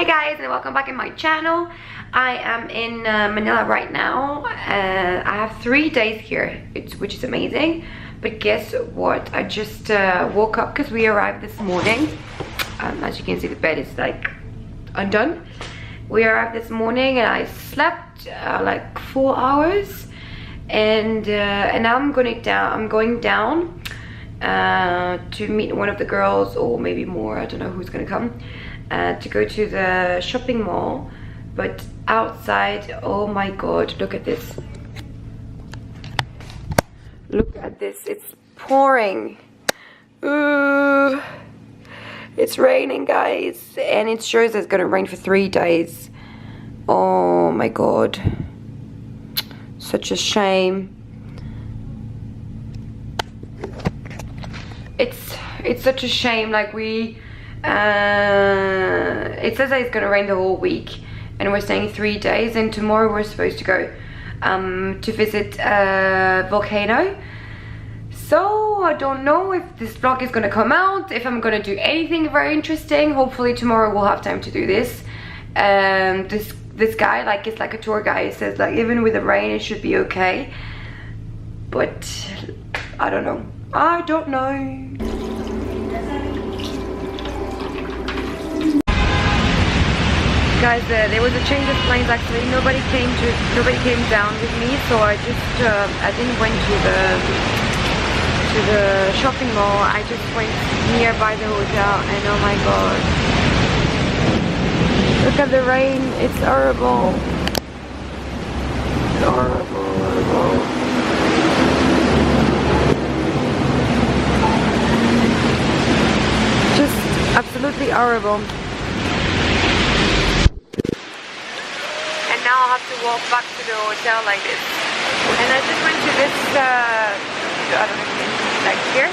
Hi guys, and welcome back in my channel. I am in Manila right now. I have 3 days here, which is amazing. But guess what? I just woke up because we arrived this morning. As you can see, the bed is like undone. We arrived this morning and I slept like 4 hours, and now I'm going down to meet one of the girls, or maybe more. I don't know who's gonna come. To go to the shopping mall. But outside, oh my god, look at this. Look at this, it's pouring. Ooh, it's raining, guys, and it sure is it's gonna rain for 3 days. Oh my god, such a shame. It's such a shame. Like it says that it's gonna rain the whole week, and we're staying 3 days, and tomorrow we're supposed to go to visit a volcano. So I don't know if this vlog is gonna come out, if I'm gonna do anything very interesting. Hopefully tomorrow we'll have time to do this. This guy, like, it's like a tour guide. He says like even with the rain it should be okay, but I don't know. Guys, there was a change of plans. Actually, nobody came down with me, so I didn't went to the shopping mall. I just went nearby the hotel, and oh my god, look at the rain. It's horrible. It's horrible. Just absolutely horrible. Now I'll have to walk back to the hotel like this. And I just went to this, I don't know, like here.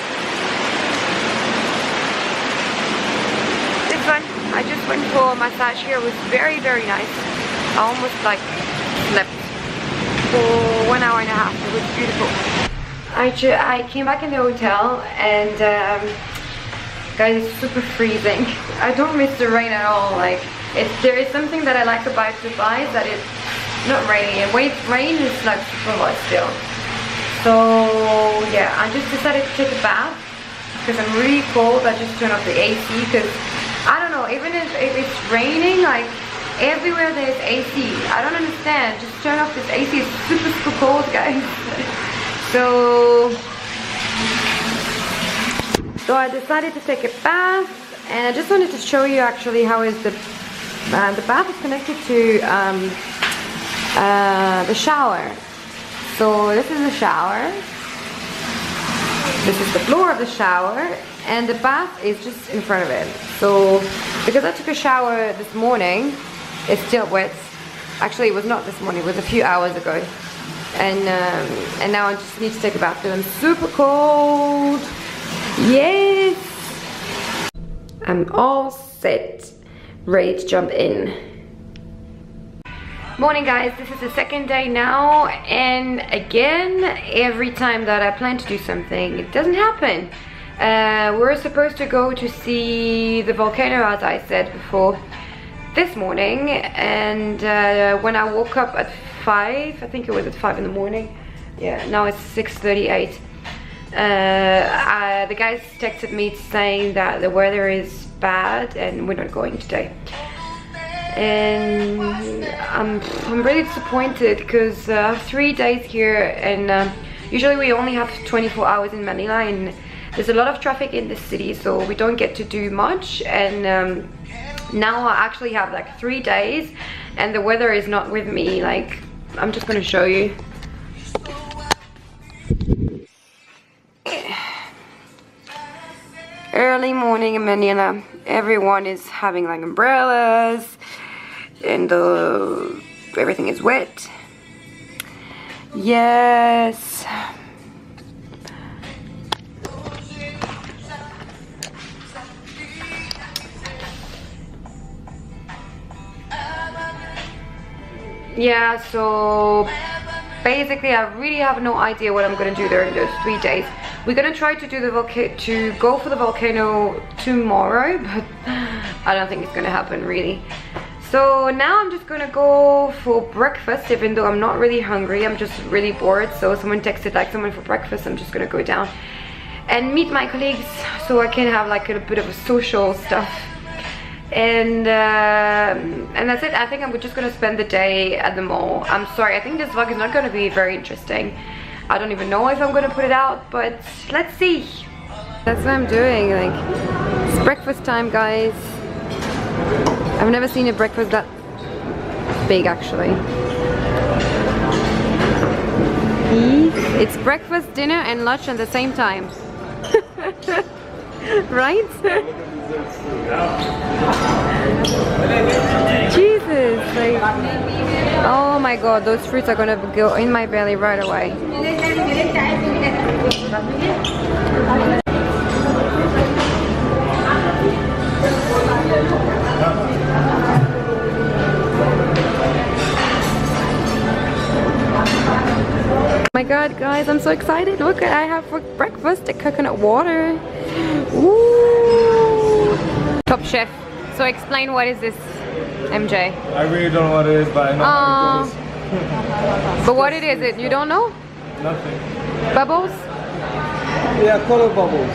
This one, I just went for a massage here. It was very, very nice. I almost like slept for 1 hour and a half. It was beautiful. I came back in the hotel, and guys, it's super freezing. I don't miss the rain at all. Like, there is something that I like about Dubai, that it's not raining, and when it's rain it's like super hot still. So yeah, I just decided to take a bath because I'm really cold. I just turned off the AC because I don't know, even if it's raining, like everywhere there's AC. I don't understand. Just turn off this AC. It's super cold, guys. So I decided to take a bath, and I just wanted to show you actually how is the bath is connected to the shower. So this is the shower. This is the floor of the shower, and the bath is just in front of it. So because I took a shower this morning, it's still wet. Actually, it was not this morning. It was a few hours ago. And now I just need to take a bath because I'm super cold. Yes, I'm all set, ready to jump in. Morning, guys. This is the second day now, and again, every time that I plan to do something, it doesn't happen. We're supposed to go to see the volcano, as I said before, this morning, and when I woke up at 5, I think it was at 5 in the morning. Yeah, now it's 6:38. The guys texted me saying that the weather is bad and we're not going today, and I'm really disappointed because 3 days here, and usually we only have 24 hours in Manila, and there's a lot of traffic in this city, so we don't get to do much. And now I actually have like 3 days and the weather is not with me. Like, I'm just gonna show you. Early morning in Manila, everyone is having like umbrellas, and everything is wet. Yes. Yeah, so basically I really have no idea what I'm gonna do during those 3 days. We're gonna try to go for the volcano tomorrow, but I don't think it's gonna happen really. So now I'm just gonna go for breakfast, even though I'm not really hungry. I'm just really bored. So someone texted like someone for breakfast. I'm just gonna go down and meet my colleagues so I can have like a bit of a social stuff. And that's it. I think I'm just gonna spend the day at the mall. I'm sorry, I think this vlog is not gonna be very interesting. I don't even know if I'm gonna put it out, but let's see. That's what I'm doing. Like, it's breakfast time, guys. I've never seen a breakfast that big, actually. It's breakfast, dinner and lunch at the same time. Right? Jesus, like, oh my god, those fruits are gonna go in my belly right away. Oh my god, guys, I'm so excited. Look what I have for breakfast, a coconut water. Ooh. Top chef. So explain, what is this, MJ? I really don't know what it is, but I know how it goes. But what it is, you don't know? Nothing. Bubbles? Yeah, call it bubbles.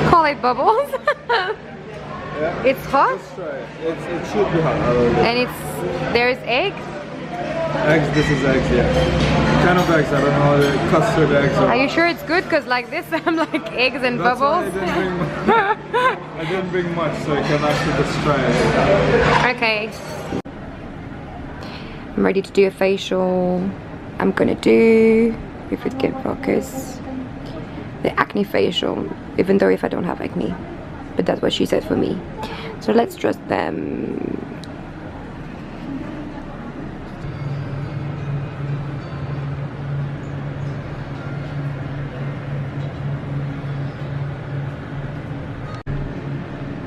Call it bubbles? Yeah. It's hot? Let's try it. It should be hot. And there's egg? Eggs, this is eggs, yeah. Kind of eggs, I don't know, the custard eggs. Are you sure it's good? Because like this, I'm like eggs and That's bubbles. I didn't bring much, so you can actually just try it. Okay. I'm ready to do a facial. I'm gonna do, if it can focus, the acne facial, even though if I don't have acne. But that's what she said for me. So let's trust them.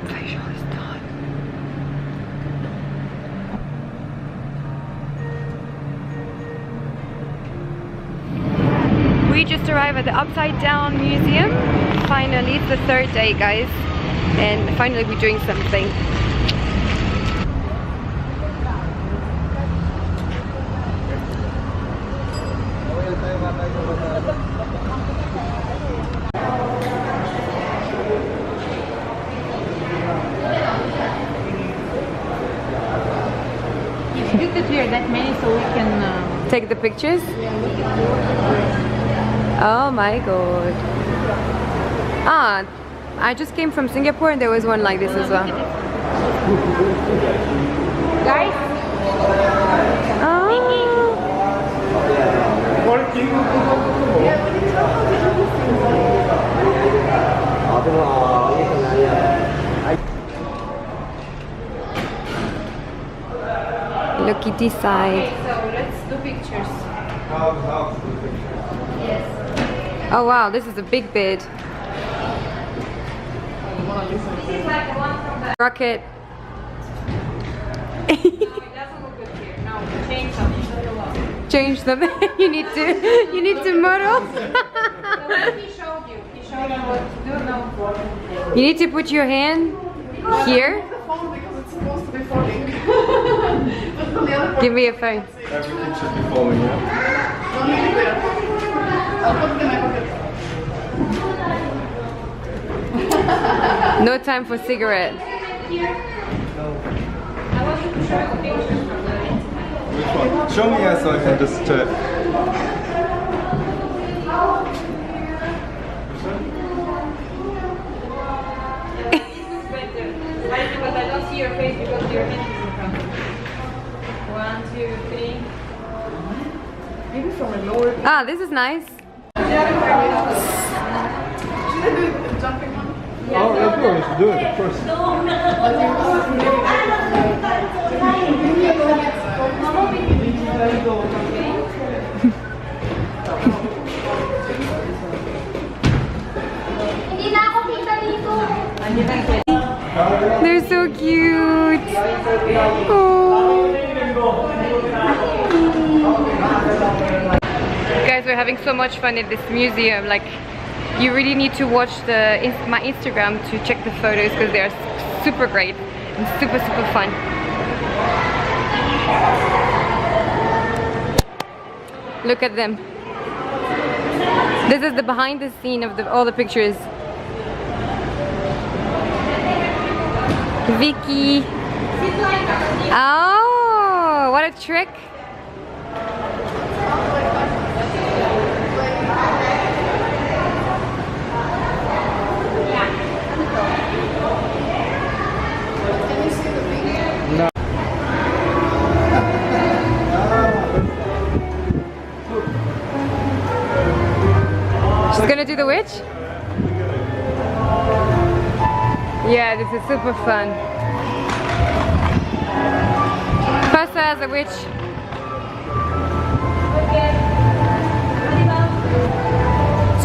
Facial is done. We just arrived at the Upsidedown Museum. Finally, it's the third day, guys. And finally we're doing something. It's good to clear that many so we can take the pictures. Oh my god. Ah, I just came from Singapore and there was one like this as well. guys. Oh. Look at this side. Okay, so let's do pictures. Yes. Oh wow, this is a big bed. Rocket. No, it doesn't look good here. No, change them. Change them. you need to model. He showed you. He showed you what to do. No. You need to put your hand here. Because it's supposed to be falling. Give me a phone. Everything should be falling, yeah? I'll put it in my pocket. No time for cigarette. I wanted to show you the pictures from the Which one? Show me, yeah, so I can just... Because I don't see your face because your hand is in front of me. 1, 2, 3. Maybe from a lower. Ah, this is nice. Jumping one. Oh, yeah, sure, we should do it, of course. They're so cute. Oh. Guys, we're having so much fun at this museum. Like, you really need to watch my Instagram to check the photos because they are super great and super fun. Look at them. This is the behind the scene of all the pictures. Vicky. Oh, what a trick. Can you see the thing? No. She's gonna do the witch? Yeah, this is super fun. First as a witch.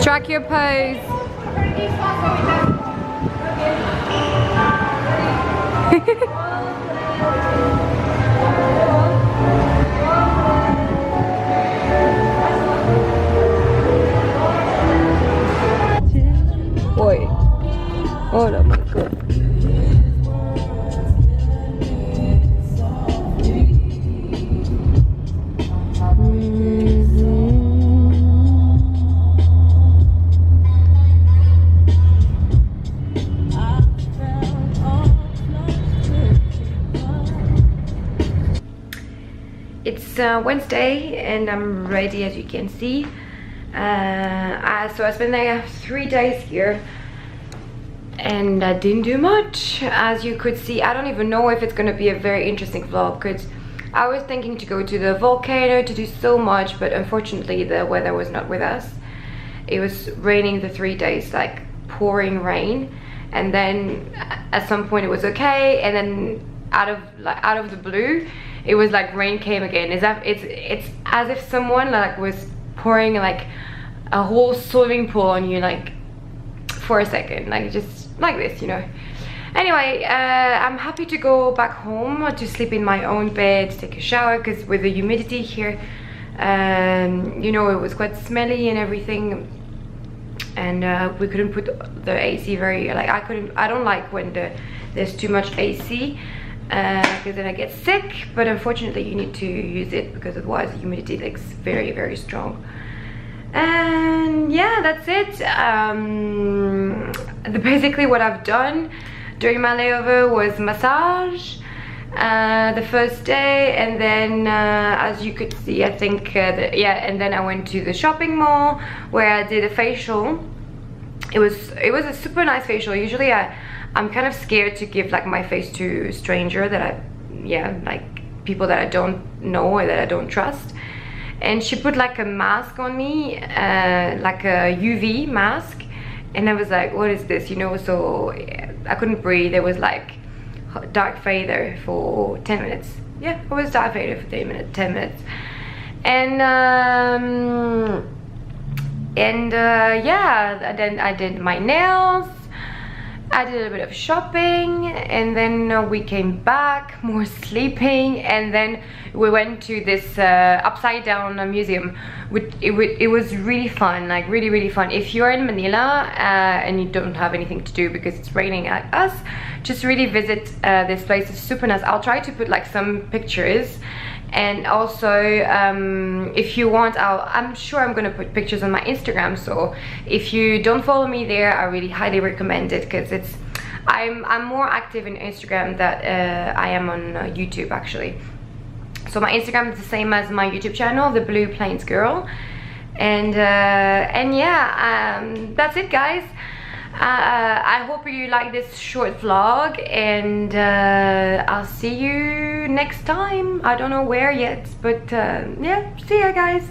Strike your pose. Boy. Oh my god. It's Wednesday and I'm ready, as you can see. So I spent like 3 days here and I didn't do much, as you could see. I don't even know if it's gonna be a very interesting vlog, because I was thinking to go to the volcano to do so much, but unfortunately the weather was not with us. It was raining the 3 days, like pouring rain, and then at some point it was okay, and then out of the blue it was like rain came again. It's as if someone like was pouring like a whole swimming pool on you, like for a second, like just like this, you know. Anyway, I'm happy to go back home to sleep in my own bed, take a shower, because with the humidity here, you know, it was quite smelly and everything, and we couldn't put the AC very, like I don't like when there's too much AC, because then I get sick, but unfortunately you need to use it because otherwise the humidity is very, very strong. And yeah, that's it. Basically what I've done during my layover was massage the first day, and then as you could see, I think yeah, and then I went to the shopping mall where I did a facial. It was a super nice facial. Usually I'm kind of scared to give like my face to a stranger that like people that I don't know or that I don't trust. And she put like a mask on me, like a UV mask, and I was like, what is this, you know? So I couldn't breathe. It was like dark fader for 10 minutes. Yeah, it was dark fader for 10 minutes. And yeah, then I did my nails, I did a bit of shopping, and then we came back, more sleeping, and then we went to this Upsidedown Museum. It was really fun, like really fun. If you're in Manila and you don't have anything to do because it's raining like us, just really visit this place. It's super nice. I'll try to put like some pictures, and also if you want, I'm sure I'm gonna put pictures on my Instagram, so if you don't follow me there, I really highly recommend it, because I'm more active in Instagram than I am on YouTube actually. So my Instagram is the same as my YouTube channel, The Blue Plains Girl, and yeah, that's it, guys. I hope you like this short vlog, and I'll see you next time. I don't know where yet, but yeah, see ya, guys.